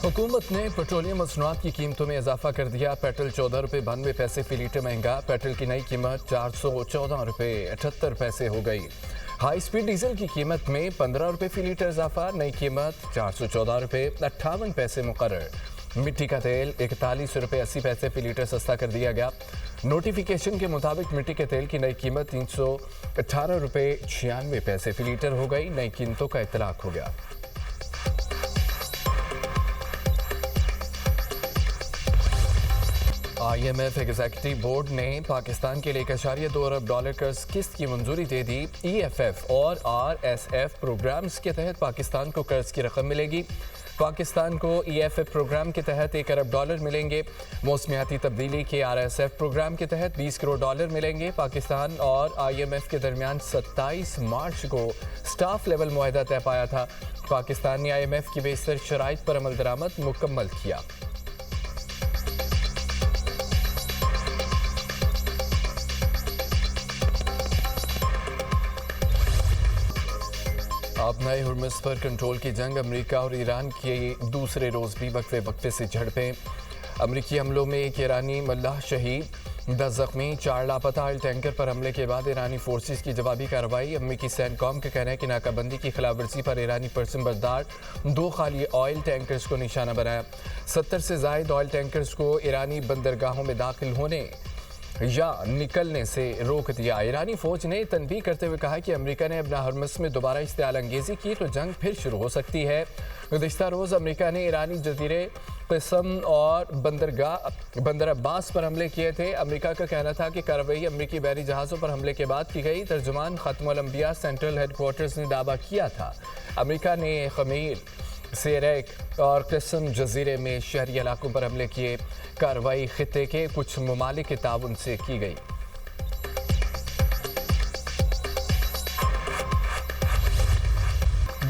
हुकूमत ने पेट्रोलियम मसनूआत की कीमतों में इजाफा कर दिया। पेट्रोल 14 रुपये 92 पैसे फी लीटर महंगा। पेट्रोल की नई कीमत 414 रुपये 78 पैसे हो गई। हाई स्पीड डीजल की कीमत में 15 रुपये फी लीटर इजाफा, नई कीमत 414 रुपये 58 पैसे मुकर्रर। मिट्टी का तेल 41 रुपये 80 पैसे फी लीटर सस्ता कर दिया गया। नोटिफिकेशन के मुताबिक मिट्टी के तेल की नई कीमत 318 रुपये 96 पैसे फी लीटर हो गई। नई कीमतों का इतलाक हो गया। IMF एग्जीक्यूटिव बोर्ड ने पाकिस्तान के लिए $1.2 अरब कर्ज किस्त की मंजूरी दे दी। EFF और RSF प्रोग्राम्स के तहत पाकिस्तान को कर्ज की रकम मिलेगी। पाकिस्तान को EFF प्रोग्राम के तहत $1 अरब मिलेंगे। मौसमियाती तब्दीली के RSF प्रोग्राम के तहत $20 करोड़ मिलेंगे। पाकिस्तान और IMF के दरमियान 27 मार्च को स्टाफ लेवल मुआहदा तय पाया था। पाकिस्तान ने IMF की बेशतर शराइत पर अमल दरामद मुकम्मल किया। अब नए हुर्मुज़ पर कंट्रोल की जंग। अमेरिका और ईरान के दूसरे रोज़ भी वक्फे वक्फे से झड़पें। अमेरिकी हमलों में एक ईरानी मल्लाह शहीद, 10 जख्मी, 4 लापता। ऑयल टैंकर पर हमले के बाद ईरानी फोर्सेस की जवाबी कार्रवाई। अमेरिकी सैनकॉम का कहना है कि नाकाबंदी की खिलाफवर्जी पर ईरानी परचमबरदार 2 खाली ऑयल टैंकर्स को निशाना बनाया। 70 से ज़ायद ऑयल टैंकर्स को ईरानी बंदरगाहों में दाखिल होने या निकलने से रोक दिया। ईरानी फौज ने तनबीह करते हुए कहा कि अमेरिका ने अपना हुर्मुज़ में दोबारा इश्तियाल अंगेज़ी की तो जंग फिर शुरू हो सकती है। गुज़िश्ता रोज़ अमेरिका ने ईरानी जज़ीरे क़िस्म और बंदर अब्बास पर हमले किए थे। अमेरिका का कहना था कि कार्रवाई अमेरिकी बहरी जहाज़ों पर हमले के बाद की गई। तर्जुमान ख़त्मुल अंबिया सेंट्रल हेडक्वार्टर्स ने दावा किया था अमेरिका ने खमीर, सेरेक और क़िस्म जज़ीरे में शहरी इलाकों पर हमले किए। कार्रवाई खित्ते के कुछ ममालिक के ताउन से की गई।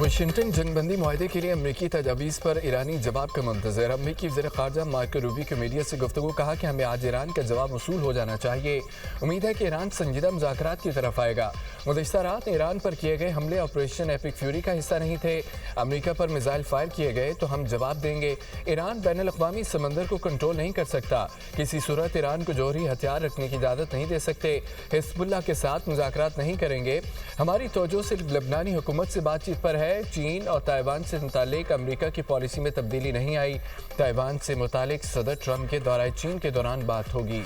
वाशिंगटन जंगबंदी मुआहदे के लिए अमेरिकी तजावीज़ पर ईरानी जवाब का मंतज़र। अमेरिकी वज़ीर ख़ारजा मार्को रूबियो की मीडिया से गुफ्तगू कहा कि हमें आज ईरान का जवाब वसूल हो जाना चाहिए। उम्मीद है कि ईरान संजीदा मुज़ाकरात की तरफ आएगा। गुज़िश्ता रात ईरान पर किए गए हमले ऑपरेशन एपिक फ्यूरी का हिस्सा नहीं थे। अमेरिका पर मिसाइल फायर किए गए तो हम जवाब देंगे। ईरान बैनुल अक़वामी समंदर को कंट्रोल नहीं कर सकता। किसी सूरत ईरान को जौहरी हथियार रखने की इजाज़त नहीं दे सकते। हिज़्बुल्लाह के साथ मुज़ाकरात नहीं करेंगे। हमारी तवज्जो सिर्फ लबनानी हुकूमत से बातचीत पर है। चीन और ताइवान से मुतालिक अमेरिका की पॉलिसी में तब्दीली नहीं आई। ताइवान से मुतालिक सदर ट्रंप के दौरे चीन के दौरान बात होगी।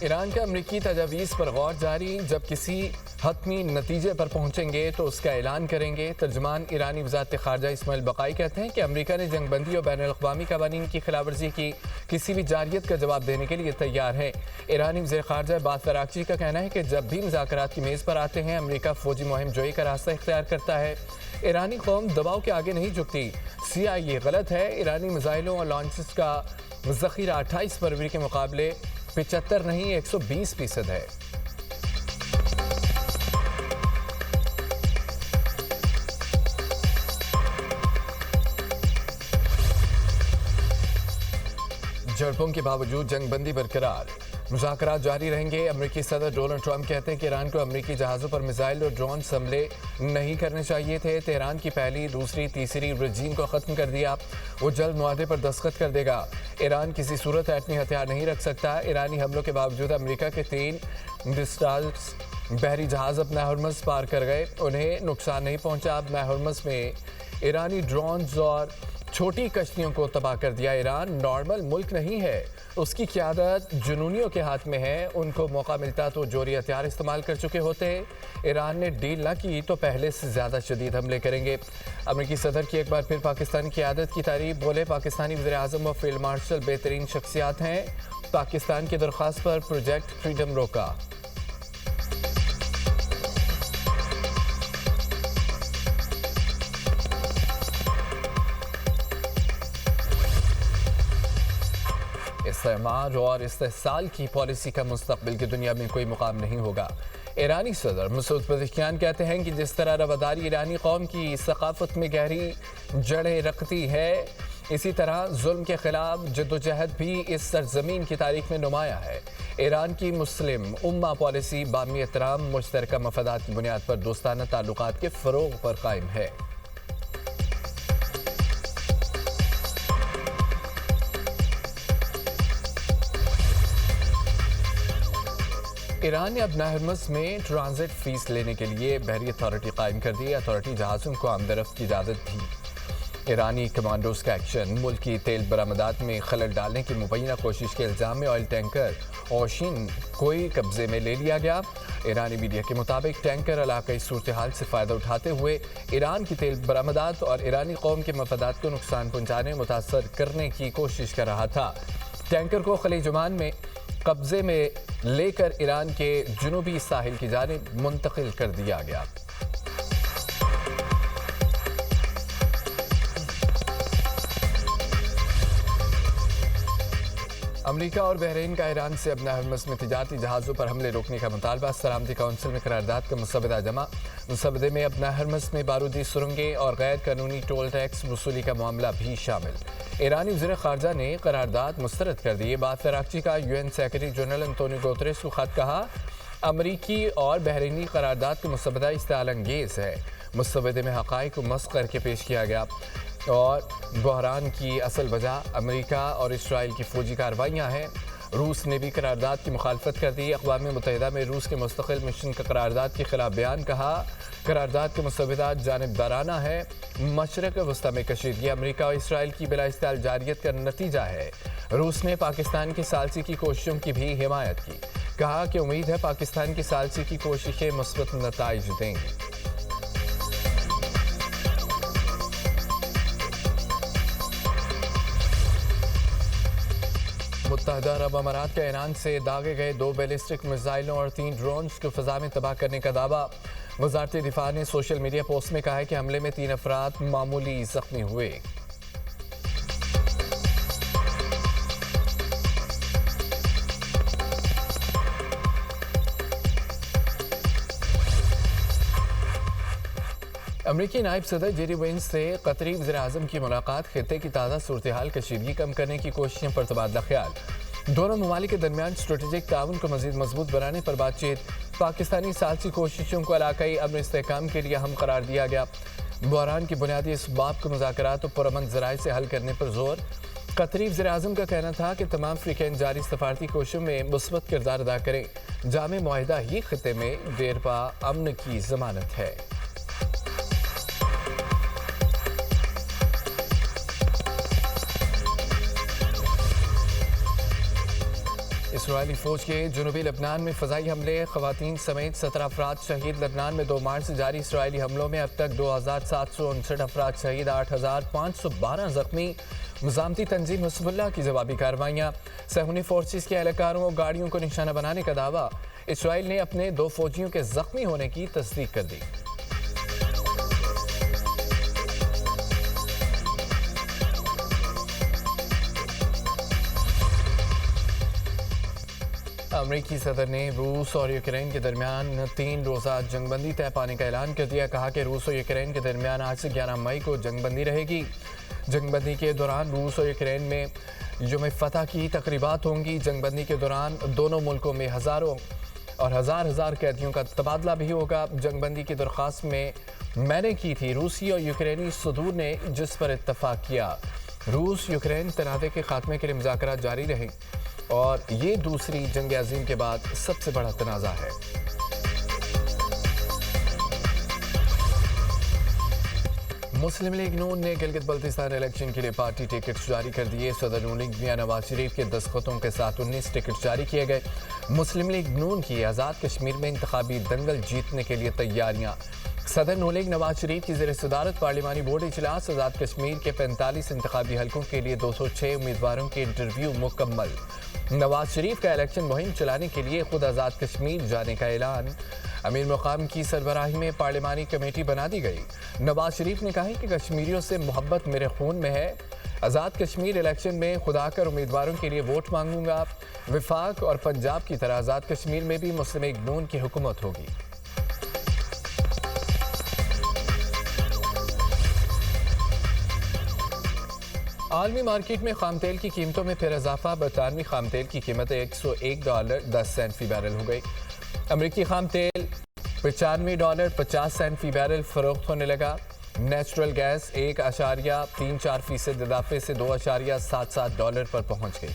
ईरान का अमेरिकी तजावीज़ पर गौर जारी। जब किसी हतमी नतीजे पर पहुंचेंगे तो उसका ऐलान करेंगे। तर्जुमान ईरानी वज़ारत ख़ारजा इस्माइल बक़ाई कहते हैं कि अमेरिका ने जंगबंदी और बैनुल अक़वामी क़वानीन की खिलाफवर्जी की किसी भी जारियत का जवाब देने के लिए तैयार है। ईरानी वज़ीर ख़ारजा अब्बास अराग़ची का कहना है कि जब भी मुज़ाकरात की मेज़ पर आते हैं अमेरिका फ़ौजी मुहिम जोई का रास्ता इख्तियार करता है। ईरानी कौम दबाव के आगे नहीं झुकती। CIA गलत है। ईरानी मिसाइलों और लॉन्चेस का ज़ख़ीरा 28 फरवरी के मुकाबले 75 नहीं 120% है। झड़पों के बावजूद जंगबंदी बरकरार, मुज़ाकरात जारी रहेंगे। अमेरिकी सदर डोनाल्ड ट्रंप कहते हैं कि ईरान को अमेरिकी जहाज़ों पर मिसाइल और ड्रोन हमले नहीं करने चाहिए थे। तेहरान की पहली, दूसरी, तीसरी रजीम को ख़त्म कर दिया। वो जल्द मुआहदे पर दस्तखत कर देगा। ईरान किसी सूरत एटमी हथियार नहीं रख सकता। ईरानी हमलों के बावजूद अमेरिका के 3 डिस्ट्राल्स बहरी जहाज़ अपना हुर्मुज़ पार कर गए। उन्हें नुकसान नहीं पहुँचा। अपना हुर्मुज़ में ईरानी ड्रोन्स और छोटी कश्तियों को तबाह कर दिया। ईरान नॉर्मल मुल्क नहीं है। उसकी क़यादत जुनूनियों के हाथ में है। उनको मौका मिलता तो जोरी हथियार इस्तेमाल कर चुके होते। ईरान ने डील ना की तो पहले से ज़्यादा शदीद हमले करेंगे। अमेरिकी सदर की एक बार फिर पाकिस्तान की क़यादत की तारीफ। बोले पाकिस्तानी वज़ीर आज़म और फील्ड मार्शल बेहतरीन शख्सियात हैं। पाकिस्तान की दरख्वास्त पर प्रोजेक्ट फ्रीडम रोका। इस्तेमार और इस्तेहसाल की पॉलिसी का मुस्तक़बिल की दुनिया में कोई मुकाम नहीं होगा। ईरानी सदर मसूद पज़ेश्कियान कहते हैं कि जिस तरह रवादारी ईरानी कौम की सकाफत में गहरी जड़ें रखती है, इसी तरह जुल्म के खिलाफ जद्दोजहद भी इस सरजमीन की तारीख में नुमाया है। ईरान की मुस्लिम उम्मा पॉलिसी बामी एहतराम, मुश्तरका मफादात की बुनियाद पर दोस्ताना ताल्लुकात के फ़रोग़ पर कायम है। ईरान ने अब हरमुज़ में ट्रांजिट फीस लेने के लिए बहरी अथॉरिटी कायम कर दी। अथॉरिटी जहाज़ों को आमदरफ्त की इजाज़त दी। ईरानी कमांडोज का एक्शन, मुल्क की तेल बरामदात में खलल डालने की मुबैना कोशिश के इल्ज़ाम में ऑयल टैंकर ओशिन कोई कब्जे में ले लिया गया। ईरानी मीडिया के मुताबिक टैंकर इलाक़ाई सूरत हाल से फ़ायदा उठाते हुए ईरान की तेल बरामदात और ईरानी कौम के मफादात को नुकसान पहुँचाने मुतासर करने की कोशिश कर रहा था। टैंकर को खलीज ओमान में कब्जे में लेकर ईरान के जुनूबी साहिल की जानिब मुंतकिल कर दिया गया। अमेरिका और बहरीन का ईरान से अब हरमुज़ में तिजारती जहाज़ों पर हमले रोकने का मुतालबा। सलामती कौंसिल में करारदाद का मुसवदा जमा। मुसवदे में अब हरमुज़ में बारूदी सुरंगें और गैर कानूनी टोल टैक्स वसूली का मामला भी शामिल। ईरानी वज़ीर ख़ारजा ने करारदाद मुस्तरद कर दी। बाद कराची का UN secretary general Antonio Guterres को ख़त कहा, अमरीकी और बहरीनी करारदाद का मुसवदा इस्तेआल अंगेज़ है। मुसवदे में हक़ाइक़ को मस्ख़ करके पेश किया गया और बहरान की असल वजह अमेरिका और इसराइल की फ़ौजी कार्रवाइयाँ हैं। रूस ने भी करारदाद की मुखालफत कर दी। अक़वाम मुत्तहिदा में रूस के मुस्तक़िल मिशन का करारदाद के खिलाफ बयान, कहा करारदाद का मुसवदा जानिबदाराना है। मशरक़ वस्ता में कशीदगी अमेरिका और इसराइल की बिला इस्तेहाल जारियत का नतीजा है। रूस ने पाकिस्तान की सालसी की कोशिशों की भी हिमायत की, कहा कि उम्मीद है पाकिस्तान की सालसी की कोशिशें मुस्बत नताइज देंगी। मुत्तहदा अरब अमारात के ईरान से दागे गए 2 बैलिस्टिक मिसाइलों और 3 ड्रोन्स को फ़ज़ा में तबाह करने का दावा। वज़ारत दिफ़ा ने सोशल मीडिया पोस्ट में कहा है कि हमले में 3 अफराद मामूली ज़ख्मी हुए। अमरीकी नायब सदर जेरी वेंस से कतरी वज़ीर-ए-आज़म की मुलाकात, खित्ते की ताज़ा सूरत हाल कशीदगी कम करने की कोशिशों पर तबादला ख्याल। दोनों ममालिक के दरमियान स्ट्रेटेजिक ताउन को मज़ीद मजबूत बनाने पर बातचीत। पाकिस्तानी सालसी कोशिशों को इलाकाई अमन इस्तेहकाम के लिए अहम करार दिया गया। बहरान की बुनियादी इसबाब को मुज़ाकरात और पुरअमन ज़राए से हल करने पर जोर। कतरी वज़ीर-ए-आज़म का कहना था कि तमाम फ़रीक़ैन जारी सफ़ारती कोशिशों में मुस्बत किरदार अदा करें। जामे मुआहिदा ही खित्ते में देरपा अमन की ज़मानत है। इसराइली फ़ौज के जनूबी लबनान में फ़ज़ाई हमले, ख़वातीन समेत 17 अफराद शहीद। लबनान में 2 मार्च से जारी इसराइली हमलों में अब तक 2759 अफराद शहीद, 8512 ज़ख्मी। मुज़ामती तंजीम हिज़्बुल्लाह की जवाबी कार्रवाइयाँ। सहूनी फोर्सेस के एहलकारों और गाड़ियों को निशाना बनाने का दावा। इसराइल ने अपने 2 फ़ौजियों के ज़ख्मी होने की तस्दीक कर दी। अमरीकी सदर ने रूस और यूक्रेन के दरमियान 3 रोज़ा जंगबंदी तय पाने का ऐलान कर दिया। कहा कि रूस और यूक्रेन के दरमियान आज से 11 मई को जंगबंदी रहेगी। जंगबंदी के दौरान रूस और यूक्रेन में यौम फतह की तकरीबात होंगी। जंगबंदी के दौरान दोनों मुल्कों में हज़ारों और हज़ार कैदियों का तबादला भी होगा। जंगबंदी की दरख्वास्त में मैंने की थी, रूसी और यूक्रेनी सदूर ने जिस पर इत्तफाक किया। रूस यूक्रेन तनाज़े के खात्मे के लिए मुज़ाकरात जारी रहे और ये दूसरी जंग अज़ीम के बाद सबसे बड़ा तनाज़ा है। मुस्लिम लीग नून ने गिलगित बल्तिस्तान इलेक्शन के लिए पार्टी टिकट्स जारी कर दिए। सदर नून लीग मियां नवाज शरीफ के दस्तखतों के साथ 19 टिकट जारी किए गए। मुस्लिम लीग नून की आज़ाद कश्मीर में इंतखाबी दंगल जीतने के लिए तैयारियां। सदर नून लीग नवाज शरीफ की ज़ेर सदारत पार्लिमानी बोर्ड इजलास। आज़ाद कश्मीर के 45 इंतखाबी हलकों के लिए 206 उम्मीदवारों के इंटरव्यू मुकम्मल। नवाज शरीफ का इलेक्शन मुहिम चलाने के लिए खुद आज़ाद कश्मीर जाने का ऐलान। अमीर मुकाम की सरबराही में पार्लिमानी कमेटी बना दी गई। नवाज शरीफ ने कहा कि कश्मीरियों से मोहब्बत मेरे खून में है। आज़ाद कश्मीर इलेक्शन में खुदा कर उम्मीदवारों के लिए वोट मांगूंगा। विफाक और पंजाब की तरह आज़ाद कश्मीर में भी मुस्लिम लीग नून की हुकूमत होगी। आलमी मार्केट में खाम तेल की कीमतों में फिर इजाफा। बरतानवी खाम तेल की कीमत $101.10 फी बैरल हो गई। अमरीकी खाम तेल $95.50 फी बैरल फरोख्त होने लगा। नेचुरल गैस $1.34 इजाफे से $2.77 पर पहुंच गई।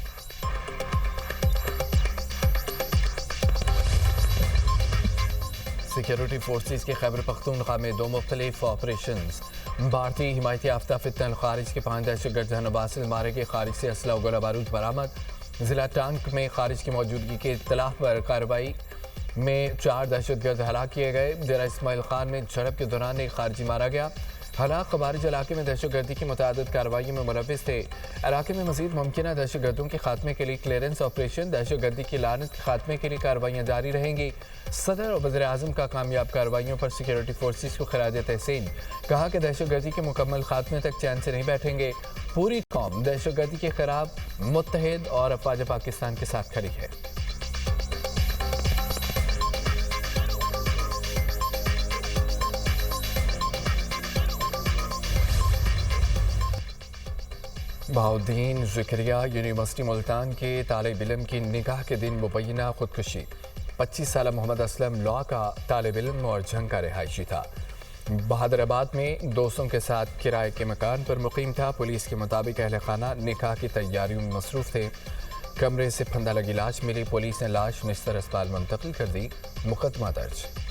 सिक्योरिटी फोर्सेस के खैबर पख्तूनख्वा में 2 मुख्तलिफ ऑपरेशंस। भारतीय हिमायती याफ्ता फितन खारिज के 5 दहशतगर्द जहानबासिल मारे गए। खारिज से असला और गोला बारूद बरामद। जिला टांक में खारिज की मौजूदगी के इत्तला पर कार्रवाई में 4 दहशतगर्द हलाक किए गए। डेरा इस्माइल खान में झड़प के दौरान एक खारिजी मारा गया। हलाक खवारिज इलाके में दहशतगर्दी की मुतअद्दिद कार्रवाई में मुलव्विस थे। इलाके में मजीद मुमकिन दहशतगर्दों के खात्मे के लिए क्लियरेंस ऑपरेशन, दहशतगर्दी की लानत के खात्मे के लिए कार्रवाइयाँ जारी रहेंगी। सदर और वज़ीर आज़म का कामयाब कार्रवाइयों पर सिक्योरिटी फोर्सेस को खराज तहसीन। कहा कि दहशतगर्दी के मुकम्मल खात्मे तक चैन से नहीं बैठेंगे। पूरी कौम दहशतगर्दी के खिलाफ मुत्तहिद और अफवाज पाकिस्तान के साथ खड़ी है। बहाउद्दीन ज़करिया यूनिवर्सिटी मुल्तान के तालिब इल्म की निकाह के दिन मुबैना खुदकुशी। 25 साल मोहम्मद असलम लॉ का तालिब इल्म और जंग का रिहायशी था। बहादुराबाद में दोस्तों के साथ किराए के मकान पर मुकीम था। पुलिस के मुताबिक अहल खाना निकाह की तैयारियों में मसरूफ़ थे। कमरे से फंदा लगी लाश मिली। पुलिस ने लाश निस्तर अस्पताल मुंतकिल कर दी। मुकदमा दर्ज।